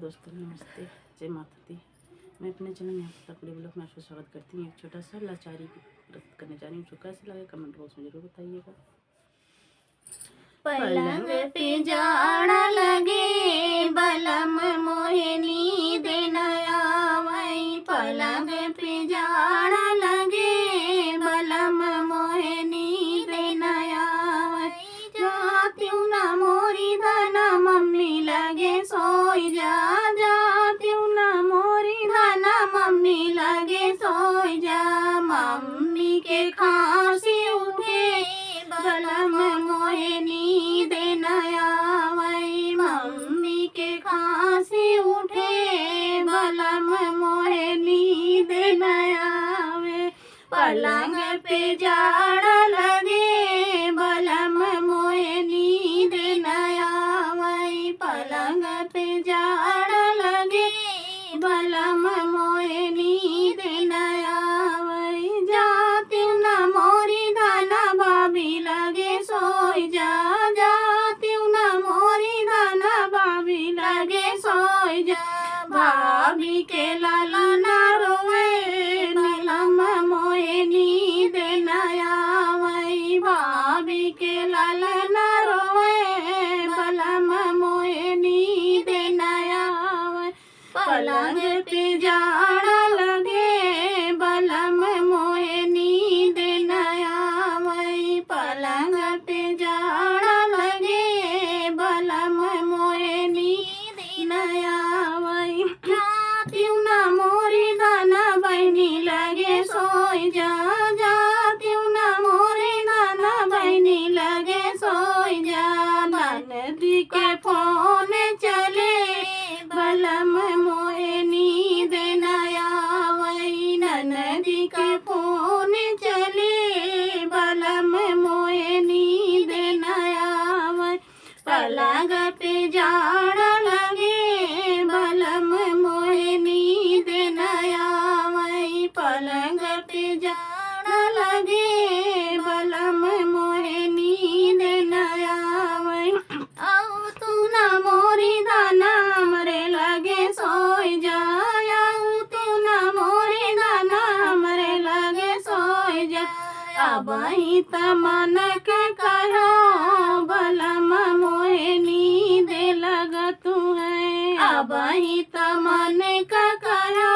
दोस्तों, नमस्ते, जय माता दी। मैं अपने चैनल यहाँ तक ब्लॉग में आपका स्वागत करती हूँ। एक छोटा सा लाचारी व्रत करने जा रही हूँ। जो कैसे लगे कमेंट बॉक्स में जरूर बताइएगा। पलंग पे जाड़ा लगे बलम मोहे नींद न आवै। पलंग पे जाड़ा लगे बलम मोहे नींद न आवै। जात्यूं ना मोरी धना मम्मी लगे सोई जा। जात्यूं ना मोरी धना मम्मी लगे सोई जा। मम्मी के खांसी उठे बलम मोहे नींद न आवै। मम्मी के खांसी उठे बलम मोहे नींद न आवे। पलंग पे जाड़ा लगे बलम मोहे नींद न आवै। पलंग पे जाड़ा लगे बलम मोहे नींद न आवै। जात्यूं ना मोरी धना भाभी लगे सोई जा। जात्यूं ना मोरी धना भाभी लगे सोई जा। भाभी के लालना रोवे बलम मोहे नींद न आवै। भाभी के लालना रोवे बलम मोहे नींद न आवै। पलंग पे जाड़ा लगे बलम मोहे नींद न आवै। पलंग पे जाड़ा लगे बलम मोहे नींद न आवै। जात्यूं ना मोरी धना बहनी लगे सोई जा। जात्यूं ना मोरी धना बहनी लगे सोई जा। ननदी के फोन चले बलम मोहे नींद न आवै। ननदी के फोन चले बलम मोहे नींद न आवै। पलंग पे जाड़ा लगे बलम मोहे नींद न आवै। पलंग पे जाड़ा लगे बलम मोहे नींद न आवै। औ तू ना मोरी धना हमरे लगे सोई जा। औ तू ना मोरी धना हमरे लगे सोई जा। अबही त मन के कहो बलम मोहे नींद लगत है। अबही त मन के कहो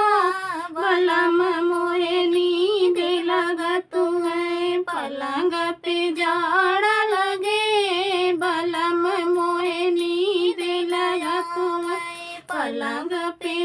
बलम मोहे नींद लगत है। पलंग पे जाड़ा लगे बलम मोहे नींद लगत है। पलंग पे